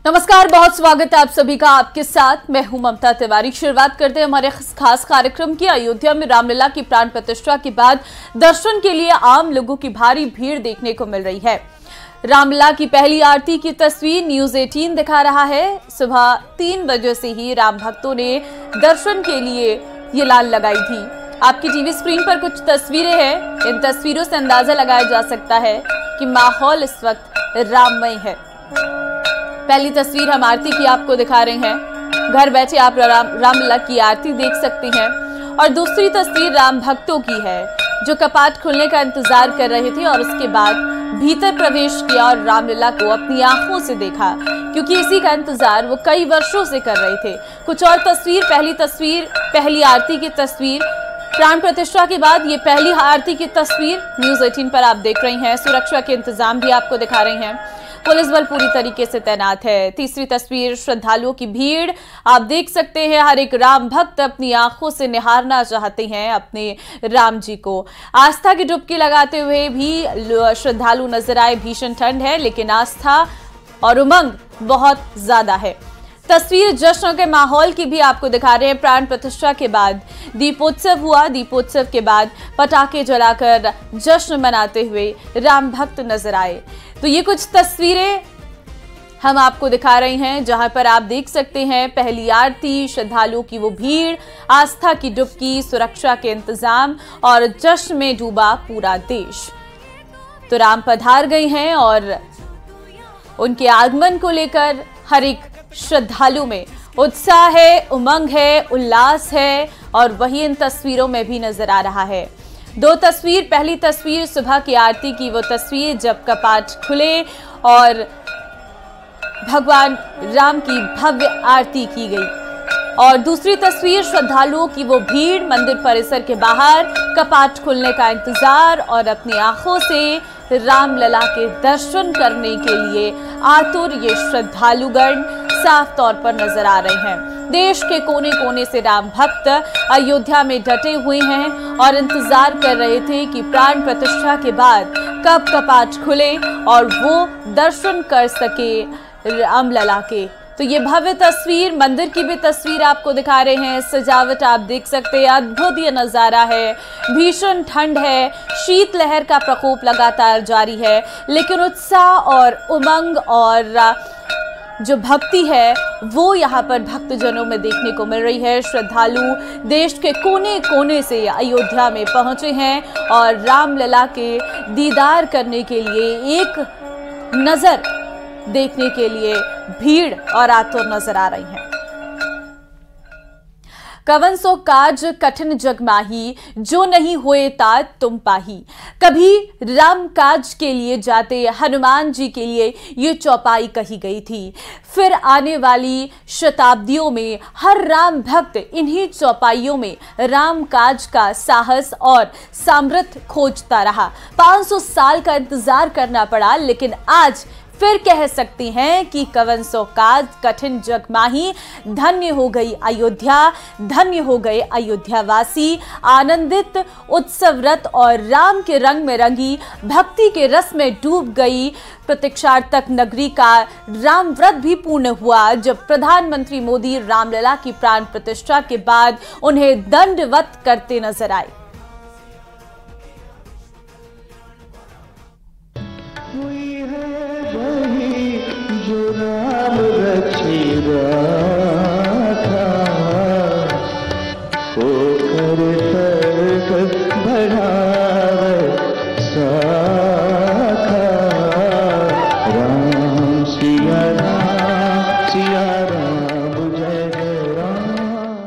नमस्कार, बहुत स्वागत है आप सभी का। आपके साथ मैं हूं ममता तिवारी। शुरुआत करते हैं हमारे खास कार्यक्रम की। अयोध्या में रामलला की प्राण प्रतिष्ठा के बाद दर्शन के लिए आम लोगों की भारी भीड़ देखने को मिल रही है। रामलला की पहली आरती की तस्वीर न्यूज़ 18 दिखा रहा है। सुबह 3 बजे से ही राम भक्तों ने दर्शन के लिए ये लाइन लगाई थी। आपकी टीवी स्क्रीन पर कुछ तस्वीरें हैं। इन तस्वीरों से अंदाजा लगाया जा सकता है कि माहौल इस वक्त राममय है। पहली तस्वीर हम आरती की आपको दिखा रहे हैं। घर बैठे आप रामलला की आरती देख सकते हैं। और दूसरी तस्वीर राम भक्तों की है जो कपाट खुलने का इंतजार कर रहे थे और उसके बाद भीतर प्रवेश किया और रामलला को अपनी आंखों से देखा, क्योंकि इसी का इंतजार वो कई वर्षों से कर रहे थे। कुछ और तस्वीर, पहली आरती की तस्वीर, प्राण प्रतिष्ठा के बाद ये पहली आरती की तस्वीर न्यूज़ 18 पर आप देख रही हैं। सुरक्षा के इंतजाम भी आपको दिखा रहे हैं। पुलिस बल पूरी तरीके से तैनात है। तीसरी तस्वीर, श्रद्धालुओं की भीड़ आप देख सकते हैं। हर एक राम भक्त अपनी आंखों से निहारना चाहते हैं अपने राम जी को। आस्था की डुबकी लगाते हुए भी श्रद्धालु नजर आए। भीषण ठंड है लेकिन आस्था और उमंग बहुत ज्यादा है। तस्वीर जश्न के माहौल की भी आपको दिखा रहे हैं। प्राण प्रतिष्ठा के बाद दीपोत्सव हुआ। दीपोत्सव के बाद पटाखे जलाकर जश्न मनाते हुए राम भक्त नजर आए। तो ये कुछ तस्वीरें हम आपको दिखा रहे हैं जहां पर आप देख सकते हैं पहली आरती, श्रद्धालुओं की वो भीड़, आस्था की डुबकी, सुरक्षा के इंतजाम और जश्न में डूबा पूरा देश। तो राम पधार गए हैं और उनके आगमन को लेकर हर एक श्रद्धालु में उत्साह है, उमंग है, उल्लास है और वही इन तस्वीरों में भी नजर आ रहा है। दो तस्वीर, पहली तस्वीर सुबह की आरती की वो तस्वीर जब कपाट खुले और भगवान राम की भव्य आरती की गई, और दूसरी तस्वीर श्रद्धालुओं की वो भीड़, मंदिर परिसर के बाहर कपाट खुलने का इंतजार और अपनी आंखों से रामलला के दर्शन करने के लिए आतुर ये श्रद्धालुगण साफ तौर पर नजर आ रहे हैं। देश के कोने कोने से राम भक्त अयोध्या में डटे हुए हैं और इंतजार कर रहे थे कि प्राण प्रतिष्ठा के बाद कब कपाट खुले और वो दर्शन कर सके रामलला के। तो ये भव्य तस्वीर, मंदिर की भी तस्वीर आपको दिखा रहे हैं। सजावट आप देख सकते हैं, अद्भुत ये नज़ारा है। भीषण ठंड है, शीतलहर का प्रकोप लगातार जारी है, लेकिन उत्साह और उमंग और जो भक्ति है वो यहाँ पर भक्तजनों में देखने को मिल रही है। श्रद्धालु देश के कोने कोने से अयोध्या में पहुंचे हैं और रामलला के दीदार करने के लिए, एक नज़र देखने के लिए भीड़ और आतुर नजर आ रही हैं। कवन सो काज कठिन जग माही, जो नहीं हुए तात तुम पाही। कभी राम काज के लिए जाते हनुमान जी के लिए ये चौपाई कही गई थी। फिर आने वाली शताब्दियों में हर राम भक्त इन्हीं चौपाइयों में राम काज का साहस और सामर्थ्य खोजता रहा। 500 साल का इंतजार करना पड़ा, लेकिन आज फिर कह सकती हैं कि कवन सो काज कठिन जग माही। धन्य हो गई अयोध्या, धन्य हो गए अयोध्यावासी। आनंदित, उत्सवरत और राम के रंग में रंगी, भक्ति के रस में डूब गई प्रतीक्षार्थक नगरी का राम व्रत भी पूर्ण हुआ जब प्रधानमंत्री मोदी रामलला की प्राण प्रतिष्ठा के बाद उन्हें दंडवत करते नजर आए।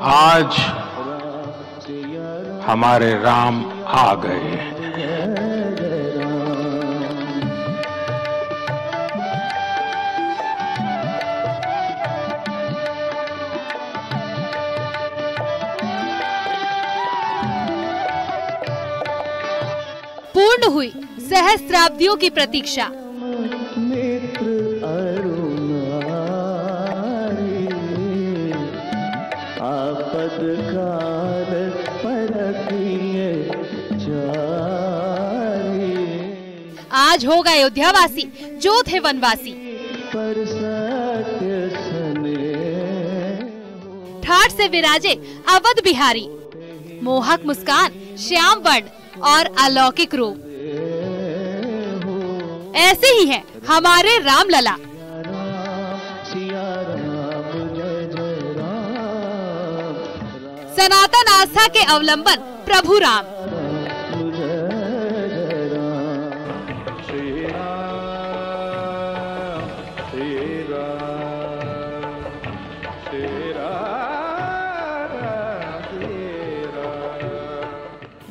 आज हमारे राम आ गए हैं। पूर्ण हुई सहस्त्राब्दियों की प्रतीक्षा। आज होगा अयोध्यावासी जो थे वनवासी। ठाठ से विराजे अवध बिहारी, मोहक मुस्कान, श्याम वर्ण और अलौकिक रूप। ऐसे ही है हमारे रामलला। सनातन आस्था के अवलंबन प्रभु राम।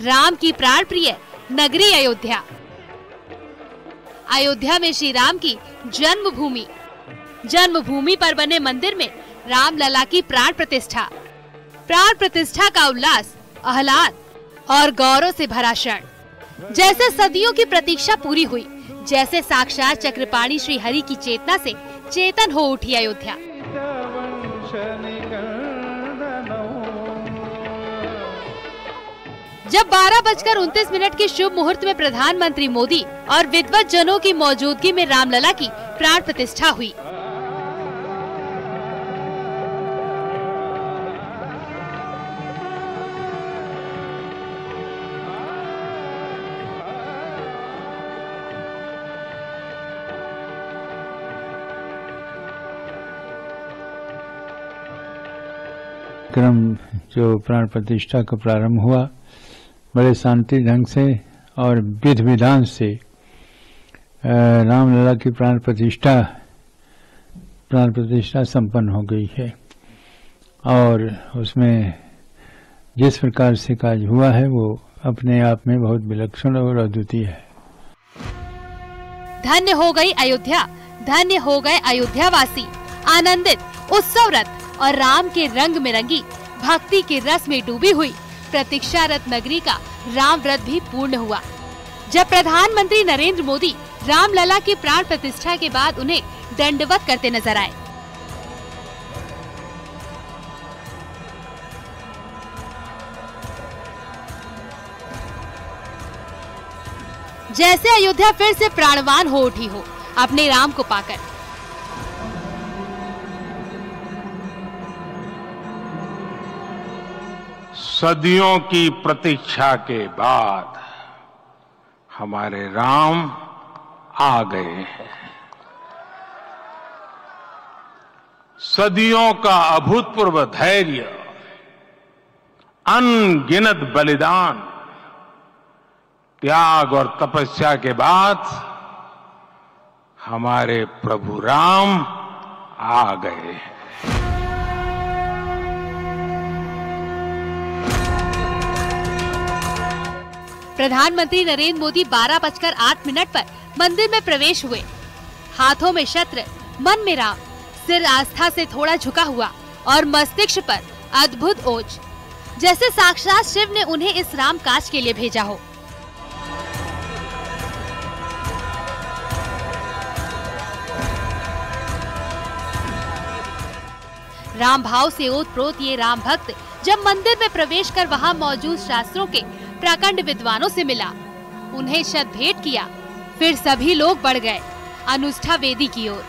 राम की प्राण प्रिय नगरी अयोध्या। अयोध्या में श्री राम की जन्मभूमि। जन्मभूमि पर बने मंदिर में रामलला की प्राण प्रतिष्ठा। प्राण प्रतिष्ठा का उल्लास, आह्लाद और गौरव से भरा क्षण। जैसे सदियों की प्रतीक्षा पूरी हुई, जैसे साक्षात चक्रपाणी श्री हरि की चेतना से चेतन हो उठी अयोध्या। जब 12:29 के शुभ मुहूर्त में प्रधानमंत्री मोदी और विद्वत जनों की मौजूदगी में रामलला की प्राण प्रतिष्ठा हुई। क्रम जो प्राण प्रतिष्ठा का प्रारंभ हुआ, बड़े शांति ढंग से और विधि विधान से रामलला की प्राण प्रतिष्ठा संपन्न हो गई है। और उसमें जिस प्रकार से कार्य हुआ है वो अपने आप में बहुत विलक्षण और अद्वितीय है। धन्य हो गई अयोध्या, धन्य हो गए अयोध्यावासी। आनंदित, उत्सवरत और राम के रंग में रंगी, भक्ति के रस में डूबी हुई प्रतीक्षारत नगरी का राम व्रत भी पूर्ण हुआ। जब प्रधानमंत्री नरेंद्र मोदी रामलला की प्राण प्रतिष्ठा के बाद उन्हें दंडवत करते नजर आए। जैसे अयोध्या फिर से प्राणवान हो उठी हो अपने राम को पाकर। सदियों की प्रतीक्षा के बाद हमारे राम आ गए हैं। सदियों का अभूतपूर्व धैर्य, अनगिनत बलिदान, त्याग और तपस्या के बाद हमारे प्रभु राम आ गए हैं। प्रधानमंत्री नरेंद्र मोदी 12:08 पर मंदिर में प्रवेश हुए। हाथों में शस्त्र, मन में राम, सिर आस्था से थोड़ा झुका हुआ और मस्तिष्क पर अद्भुत ओज, जैसे साक्षात शिव ने उन्हें इस राम काज के लिए भेजा हो। राम भाव से ओतप्रोत ये राम भक्त जब मंदिर में प्रवेश कर वहां मौजूद शास्त्रों के प्रकांड विद्वानों से मिला, उन्हें शत भेंट किया, फिर सभी लोग बढ़ गए अनुष्ठा वेदी की ओर।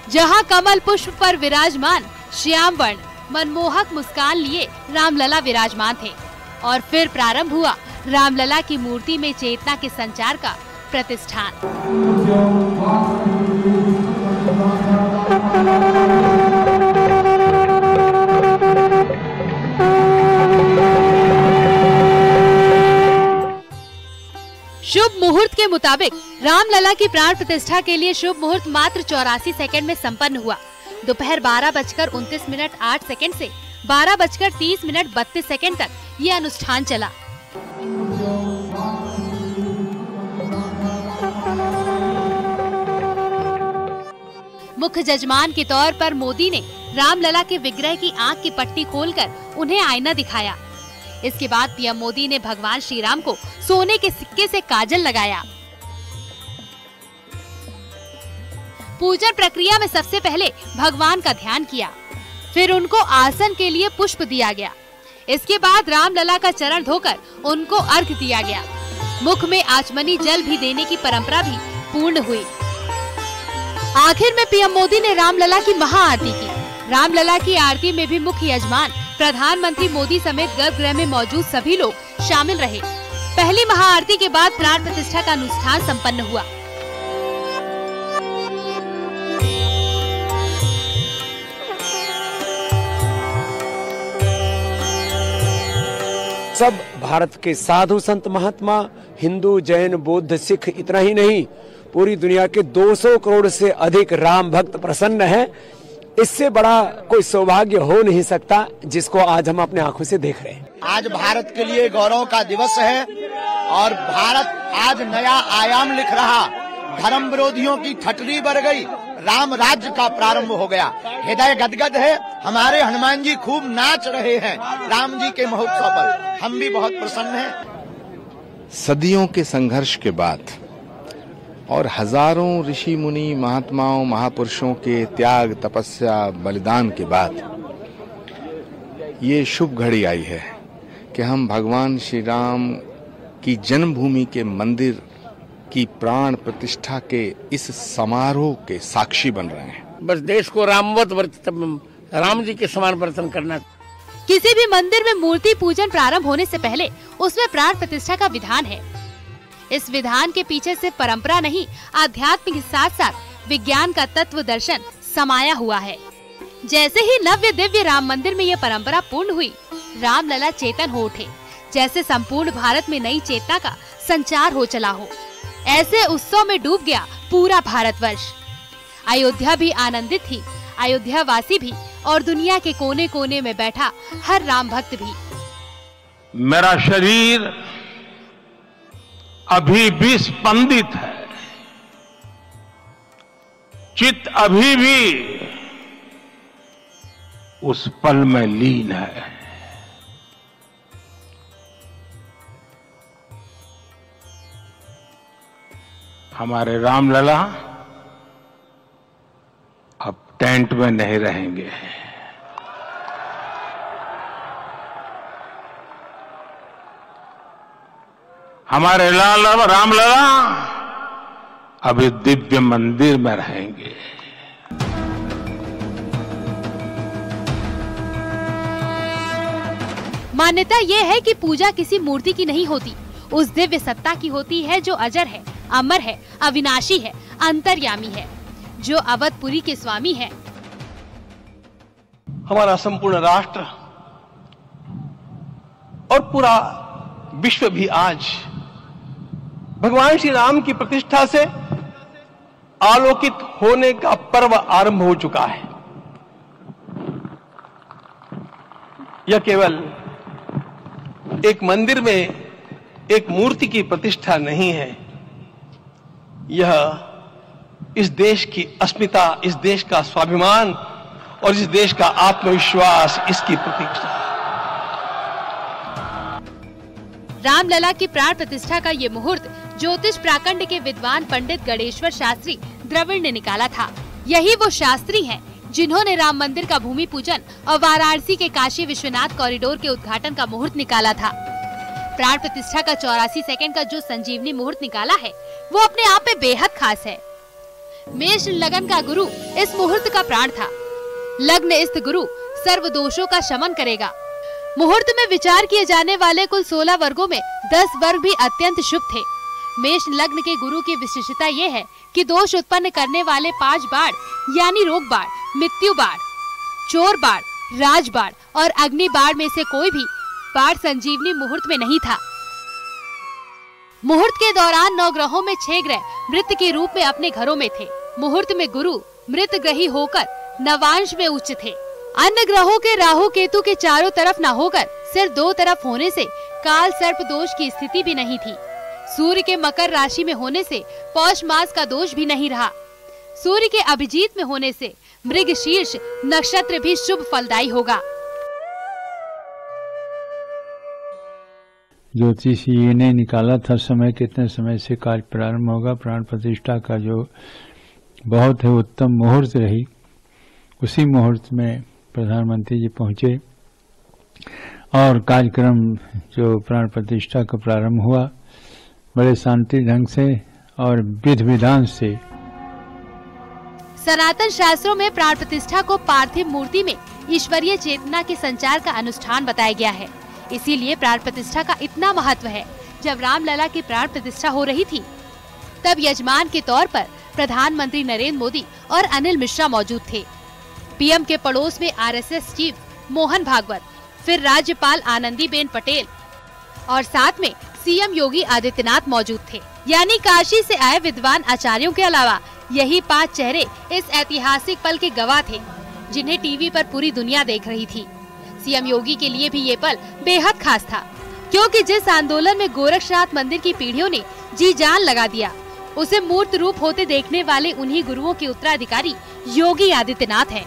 जहां कमल पुष्प पर विराजमान श्याम वर्ण मनमोहक मुस्कान लिए रामलला विराजमान थे, और फिर प्रारंभ हुआ रामलला की मूर्ति में चेतना के संचार का प्रतिष्ठान। शुभ मुहूर्त के मुताबिक रामलला की प्राण प्रतिष्ठा के लिए शुभ मुहूर्त मात्र 84 सेकंड में संपन्न हुआ। दोपहर 12:29:08 से 12:30:32 तक ये अनुष्ठान चला। मुख्य जजमान के तौर पर मोदी ने रामलला के विग्रह की आंख की पट्टी खोलकर उन्हें आईना दिखाया। इसके बाद पीएम मोदी ने भगवान श्री राम को सोने के सिक्के से काजल लगाया। पूजन प्रक्रिया में सबसे पहले भगवान का ध्यान किया, फिर उनको आसन के लिए पुष्प दिया गया। इसके बाद रामलला का चरण धोकर उनको अर्घ्य दिया गया। मुख में आचमनी जल भी देने की परंपरा भी पूर्ण हुई। आखिर में पीएम मोदी ने रामलला की महाआरती की। रामलला की आरती में भी मुख्य यजमान प्रधानमंत्री मोदी समेत गर्भगृह में मौजूद सभी लोग शामिल रहे। पहली महाआरती के बाद प्राण प्रतिष्ठा का अनुष्ठान संपन्न हुआ। सब भारत के साधु संत महात्मा, हिंदू, जैन, बौद्ध, सिख, इतना ही नहीं पूरी दुनिया के 200 करोड़ से अधिक राम भक्त प्रसन्न है। इससे बड़ा कोई सौभाग्य हो नहीं सकता जिसको आज हम अपने आंखों से देख रहे हैं। आज भारत के लिए गौरव का दिवस है और भारत आज नया आयाम लिख रहा। धर्म विरोधियों की ठटरी बढ़ गई, राम राज्य का प्रारंभ हो गया। हृदय गदगद है। हमारे हनुमान जी खूब नाच रहे हैं राम जी के महोत्सव पर। हम भी बहुत प्रसन्न हैं। सदियों के संघर्ष के बाद और हजारों ऋषि मुनि, महात्माओं, महापुरुषों के त्याग, तपस्या, बलिदान के बाद ये शुभ घड़ी आई है कि हम भगवान श्री राम की जन्मभूमि के मंदिर की प्राण प्रतिष्ठा के इस समारोह के साक्षी बन रहे हैं। बस देश को रामवत राम जी के समान वर्तन करना। किसी भी मंदिर में मूर्ति पूजन प्रारंभ होने से पहले उसमें प्राण प्रतिष्ठा का विधान है। इस विधान के पीछे सिर्फ परंपरा नहीं, आध्यात्म के साथ साथ विज्ञान का तत्व दर्शन समाया हुआ है। जैसे ही नव्य दिव्य राम मंदिर में यह परंपरा पूर्ण हुई, रामलला चेतन हो उठे, जैसे संपूर्ण भारत में नई चेतना का संचार हो चला हो। ऐसे उत्सव में डूब गया पूरा भारतवर्ष। अयोध्या भी आनंदित थी, अयोध्या वासी भी और दुनिया के कोने कोने में बैठा हर राम भक्त भी। मेरा शरीर अभी भी स्पंदित है, चित्त अभी भी उस पल में लीन है। हमारे रामलला अब टेंट में नहीं रहेंगे। हमारे रामलला अभी दिव्य मंदिर में रहेंगे। मान्यता यह है कि पूजा किसी मूर्ति की नहीं होती, उस दिव्य सत्ता की होती है जो अजर है, अमर है, अविनाशी है, अंतर्यामी है, जो अवधपुरी के स्वामी है। हमारा संपूर्ण राष्ट्र और पूरा विश्व भी आज भगवान श्री राम की प्रतिष्ठा से आलोकित होने का पर्व आरंभ हो चुका है। यह केवल एक मंदिर में एक मूर्ति की प्रतिष्ठा नहीं है, यह इस देश की अस्मिता, इस देश का स्वाभिमान और इस देश का आत्मविश्वास, इसकी प्रतीक्षा है। रामलला की प्राण प्रतिष्ठा का ये मुहूर्त ज्योतिष प्राकंड के विद्वान पंडित गणेश्वर शास्त्री द्रविड़ ने निकाला था। यही वो शास्त्री हैं जिन्होंने राम मंदिर का भूमि पूजन और वाराणसी के काशी विश्वनाथ कॉरिडोर के उद्घाटन का मुहूर्त निकाला था। प्राण प्रतिष्ठा का 84 सेकंड का जो संजीवनी मुहूर्त निकाला है, वो अपने आप में बेहद खास है। मेष लगन का गुरु इस मुहूर्त का प्राण था। लग्न इस्त गुरु सर्व दोषों का शमन करेगा। मुहूर्त में विचार किए जाने वाले कुल 16 वर्गों में 10 वर्ग भी अत्यंत शुभ थे। मेष लग्न के गुरु की विशेषता ये है कि दोष उत्पन्न करने वाले 5 बाढ़ यानी रोग बाढ़, मृत्यु बाढ़, चोर बाढ़, राज बाढ़ और अग्नि बाढ़ में से कोई भी बाढ़ संजीवनी मुहूर्त में नहीं था। मुहूर्त के दौरान 9 ग्रहों में 6 ग्रह मृत के रूप में अपने घरों में थे। मुहूर्त में गुरु मृत ग्रही होकर नवांश में उच्च थे। अन्य ग्रहों के राहु केतु के चारों तरफ न होकर सिर्फ 2 तरफ होने से काल सर्प दोष की स्थिति भी नहीं थी। सूर्य के मकर राशि में होने से पौष मास का दोष भी नहीं रहा। सूर्य के अभिजीत में होने से मृग शीर्ष नक्षत्र भी शुभ फलदायी होगा। ज्योतिषी ने निकाला था समय, कितने समय से कार्य प्रारंभ होगा। प्राण प्रतिष्ठा का जो बहुत है उत्तम मुहूर्त रही, उसी मुहूर्त में प्रधानमंत्री जी पहुंचे और कार्यक्रम जो प्राण प्रतिष्ठा का प्रारंभ हुआ बड़े शांति ढंग से और विधि विधान से। सनातन शास्त्रों में प्राण प्रतिष्ठा को पार्थिव मूर्ति में ईश्वरीय चेतना के संचार का अनुष्ठान बताया गया है। इसीलिए प्राण प्रतिष्ठा का इतना महत्व है। जब रामलला की प्राण प्रतिष्ठा हो रही थी तब यजमान के तौर पर प्रधानमंत्री नरेंद्र मोदी और अनिल मिश्रा मौजूद थे। पीएम के पड़ोस में आरएसएस चीफ मोहन भागवत, फिर राज्यपाल आनंदीबेन पटेल और साथ में सीएम योगी आदित्यनाथ मौजूद थे। यानी काशी से आए विद्वान आचार्यों के अलावा यही 5 चेहरे इस ऐतिहासिक पल के गवाह थे, जिन्हें टीवी पर पूरी दुनिया देख रही थी। सीएम योगी के लिए भी ये पल बेहद खास था, क्योंकि जिस आंदोलन में गोरक्षनाथ मंदिर की पीढ़ियों ने जी जान लगा दिया, उसे मूर्त रूप होते देखने वाले उन्हीं गुरुओं के उत्तराधिकारी योगी आदित्यनाथ हैं।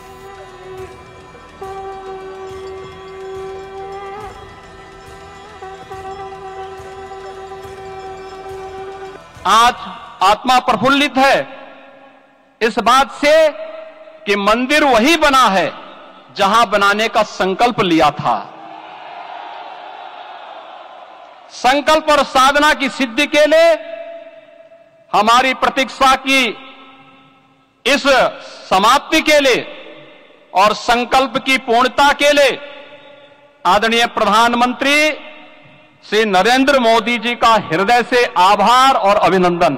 आज आत्मा प्रफुल्लित है इस बात से कि मंदिर वही बना है जहां बनाने का संकल्प लिया था। संकल्प और साधना की सिद्धि के लिए हमारी प्रतीक्षा की इस समाप्ति के लिए और संकल्प की पूर्णता के लिए आदरणीय प्रधानमंत्री श्री नरेंद्र मोदी जी का हृदय से आभार और अभिनंदन।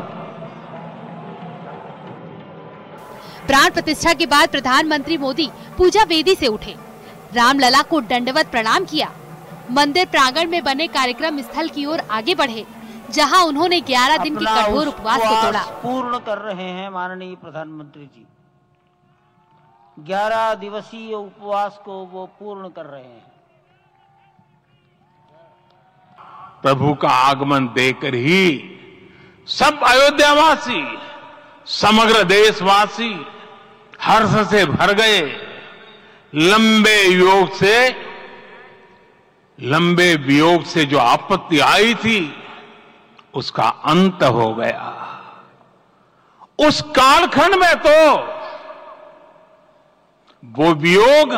प्राण प्रतिष्ठा के बाद प्रधानमंत्री मोदी पूजा वेदी से उठे, रामलला को दंडवत प्रणाम किया, मंदिर प्रांगण में बने कार्यक्रम स्थल की ओर आगे बढ़े, जहां उन्होंने 11 दिन के कठोर उपवास को तोड़ा। पूर्ण कर रहे हैं माननीय प्रधानमंत्री जी, 11 दिवसीय उपवास को वो पूर्ण कर रहे हैं। प्रभु का आगमन देकर ही सब अयोध्यावासी, समग्र देशवासी हर्ष से भर गए। लंबे वियोग से जो आपत्ति आई थी उसका अंत हो गया। उस कालखंड में तो वो वियोग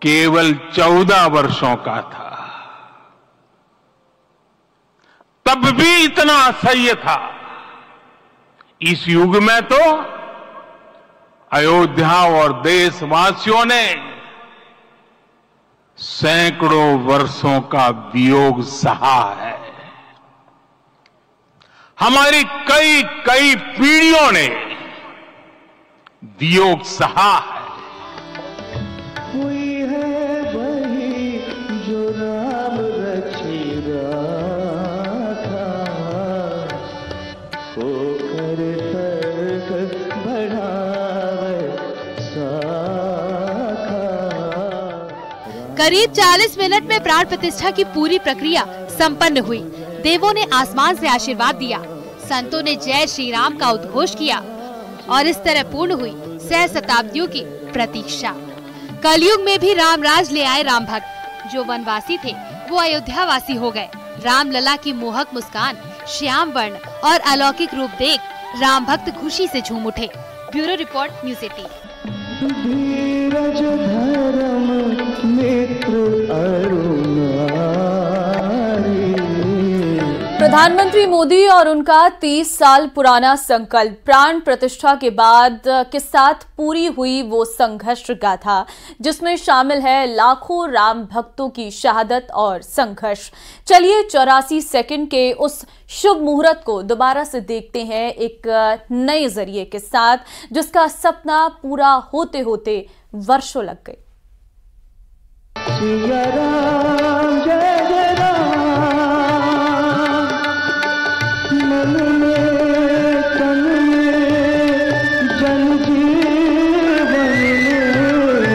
केवल 14 वर्षों का था, तब भी इतना असह्य था। इस युग में तो अयोध्या और देशवासियों ने सैकड़ों वर्षों का वियोग सहा है। हमारी कई कई पीढ़ियों ने वियोग सहा है। कोई है वही जो राम रचेगा था, होकर सर्ग बढ़ावे साखा। करीब 40 मिनट में प्राण प्रतिष्ठा की पूरी प्रक्रिया संपन्न हुई। देवों ने आसमान से आशीर्वाद दिया, संतों ने जय श्री राम का उद्घोष किया और इस तरह पूर्ण हुई 6 शताब्दियों की प्रतीक्षा। कलयुग में भी राम राज ले आए राम भक्त। जो वनवासी थे वो अयोध्या वासी हो गए। रामलला की मोहक मुस्कान, श्याम वर्ण और अलौकिक रूप देख राम भक्त खुशी से झूम उठे। Bureau report, news 18। धीरज धर्म मित्र प्रधानमंत्री मोदी और उनका 30 साल पुराना संकल्प प्राण प्रतिष्ठा के बाद के साथ पूरी हुई वो संघर्ष गाथा, जिसमें शामिल है लाखों राम भक्तों की शहादत और संघर्ष। चलिए 84 सेकंड के उस शुभ मुहूर्त को दोबारा से देखते हैं एक नए जरिए के साथ, जिसका सपना पूरा होते होते वर्षों लग गए। सिया राम जय जय राम, मन में तन में जन जीवन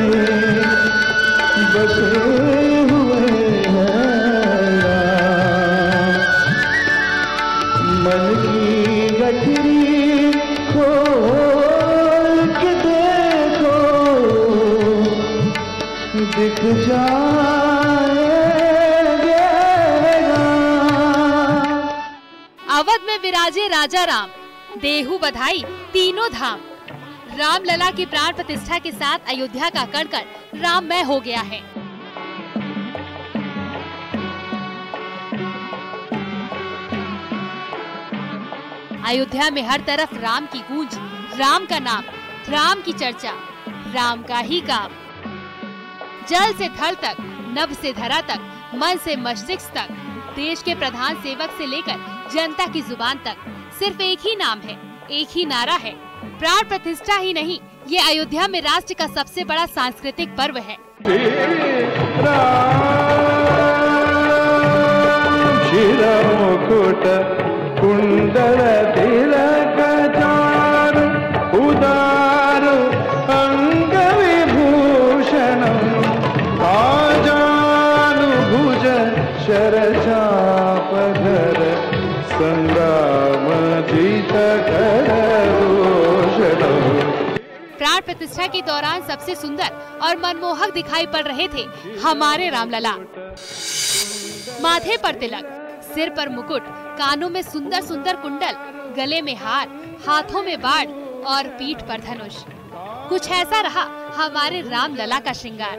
में बसे हुए हैं राम। मन की गठरी खोल के देखो, दिख जाएंगे राम। अवध में विराजे राजा राम, देहु बधाई तीनों धाम। रामलला की प्राण प्रतिष्ठा के साथ अयोध्या का कण कण राममय हो गया है। अयोध्या में हर तरफ राम की गूंज, राम का नाम, राम की चर्चा, राम का ही काम। जल से थल तक, नभ से धरा तक, मन से मस्तिष्क तक, देश के प्रधान सेवक से लेकर जनता की जुबान तक सिर्फ एक ही नाम है, एक ही नारा है, प्राण प्रतिष्ठा ही नहीं, ये अयोध्या में राष्ट्र का सबसे बड़ा सांस्कृतिक पर्व है। मुकुट कुंडल तिलक चारु उदार अंग विभूषणं आजानु भुज शरचापधर संग्राम जीत कर प्राण प्रतिष्ठा के दौरान सबसे सुंदर और मनमोहक दिखाई पड़ रहे थे हमारे रामलला। माथे पर तिलक, सिर पर मुकुट, कानों में सुंदर सुंदर कुंडल, गले में हार, हाथों में बाण और पीठ पर धनुष। कुछ ऐसा रहा हमारे रामलला का श्रृंगार।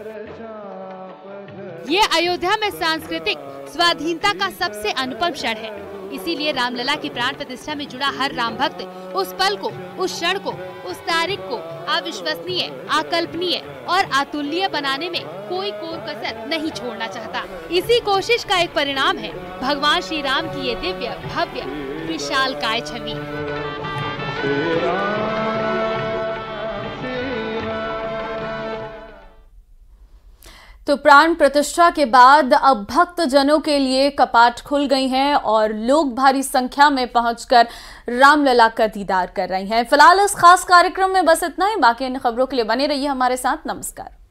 ये अयोध्या में सांस्कृतिक स्वाधीनता का सबसे अनुपम क्षण है। इसीलिए रामलला की प्राण प्रतिष्ठा में जुड़ा हर राम भक्त उस पल को, उस क्षण को, उस तारीख को अविश्वसनीय, अकल्पनीय और अतुल्य बनाने में कोई कोर कसर नहीं छोड़ना चाहता। इसी कोशिश का एक परिणाम है भगवान श्री राम की ये दिव्य, भव्य, विशालकाय छवि। तो प्राण प्रतिष्ठा के बाद अब भक्त जनों के लिए कपाट खुल गई हैं और लोग भारी संख्या में पहुंचकर रामलला का दीदार कर रहे हैं। फिलहाल इस खास कार्यक्रम में बस इतना ही। बाकी इन खबरों के लिए बने रहिए हमारे साथ। नमस्कार।